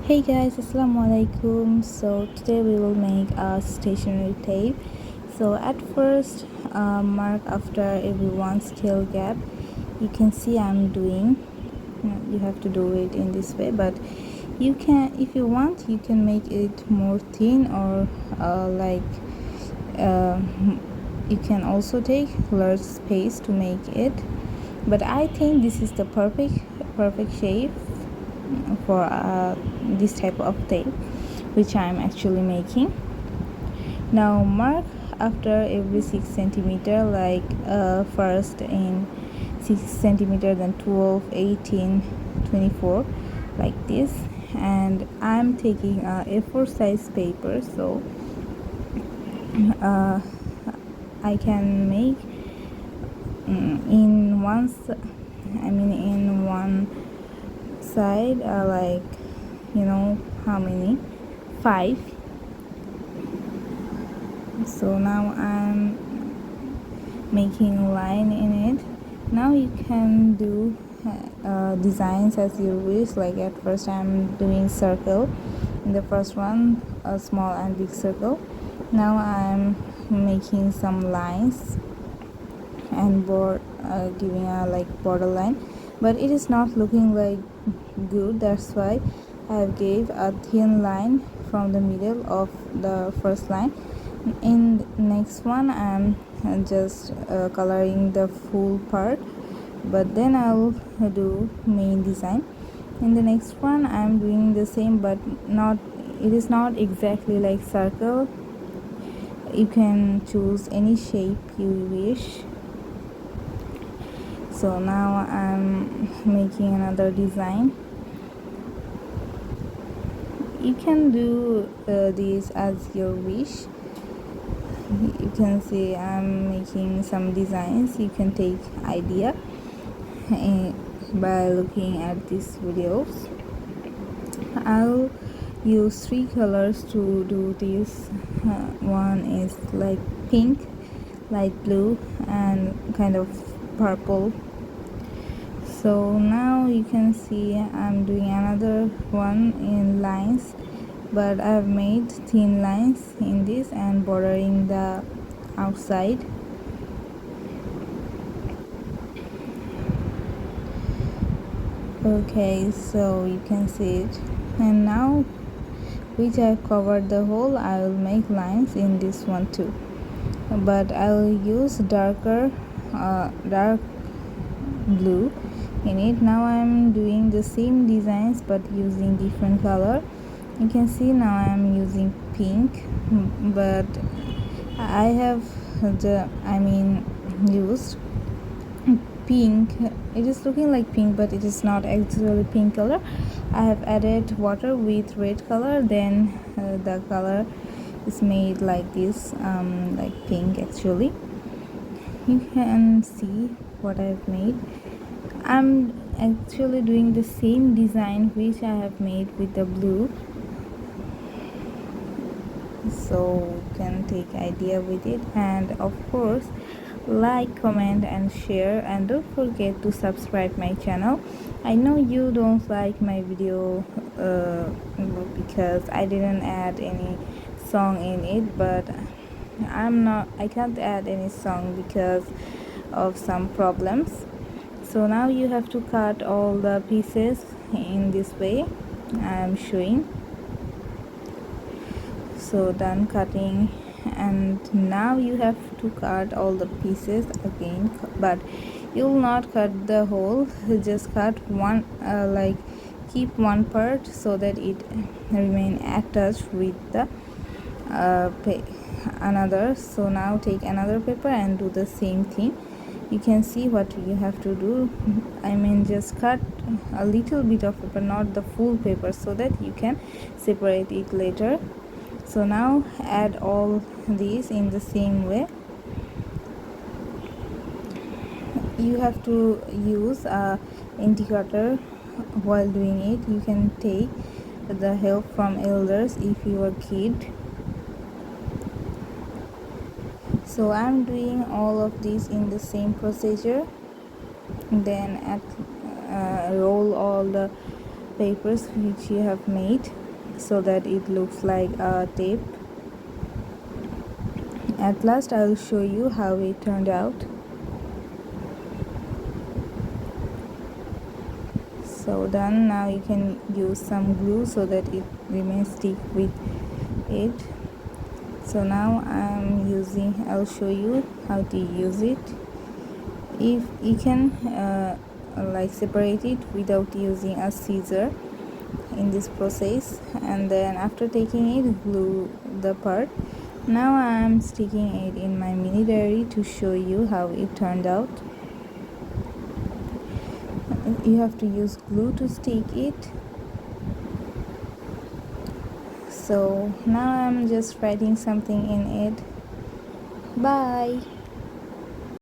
Hey guys, assalamualaikum. So today we will make a stationery tape. So at first, mark after every one scale gap. You can see I'm doing. You have to do it in this way, but you can, if you want, you can make it more thin or uh, you can also take large space to make it. But I think this is the perfect shape for this type of tape which I'm actually making. Now mark after every 6 centimeter, like first in 6 centimeter, then 12, 18, 24, like this. And I'm taking a A4 size paper, so I can make in one side, like how many, 5. So now I'm making a line in it. Now you can do designs as you wish. Like at first I'm doing circle in the first one, a small and big circle. Now I'm making some lines and giving a border line, but it is not looking like good. That's why I gave a thin line from the middle of the first line. In the next one I'm just coloring the full part, but then I'll do main design. In the next one I'm doing the same, but not, it is not exactly like circle. You can choose any shape you wish. So now I'm making another design. You can do these as your wish. You can see I'm making some designs. You can take idea by looking at these videos. I'll use 3 colors to do this. One is like pink, light blue, and kind of purple. So now you can see I'm doing another one in lines, but I've made thin lines in this and bordering the outside. Okay, so you can see it. And now which I've covered the whole, I will make lines in this one too, but I'll use dark blue in it. Now I'm doing the same designs but using different color. You can see now I'm using pink, but I have used pink. It is looking like pink, but it is not actually pink color. I have added water with red color, then the color is made like this, like pink actually. You can see what I've made. I'm actually doing the same design which I have made with the blue, so you can take idea with it. And of course, like, comment and share, and don't forget to subscribe my channel. I know you don't like my video because I didn't add any song in it, but I can't add any song because of some problems. So now you have to cut all the pieces in this way I'm showing. So done cutting, and now you have to cut all the pieces again, but you will not cut the whole, just cut one, keep one part so that it remain attached with the another. So now take another paper and do the same thing. You can see what you have to do. Just cut a little bit of paper, not the full paper, so that you can separate it later. So now add all these in the same way. You have to use a indicator while doing it. You can take the help from elders if you are a kid. So I'm doing all of these in the same procedure. Then roll all the papers which you have made so that it looks like a tape. At last I'll show you how it turned out. So done. Now you can use some glue so that it remains stick with it. So now I'll show you how to use it. If you can like separate it without using a scissor in this process, and then after taking it, glue the part. Now I'm sticking it in my mini diary to show you how it turned out. You have to use glue to stick it. So now I'm just writing something in it. Bye.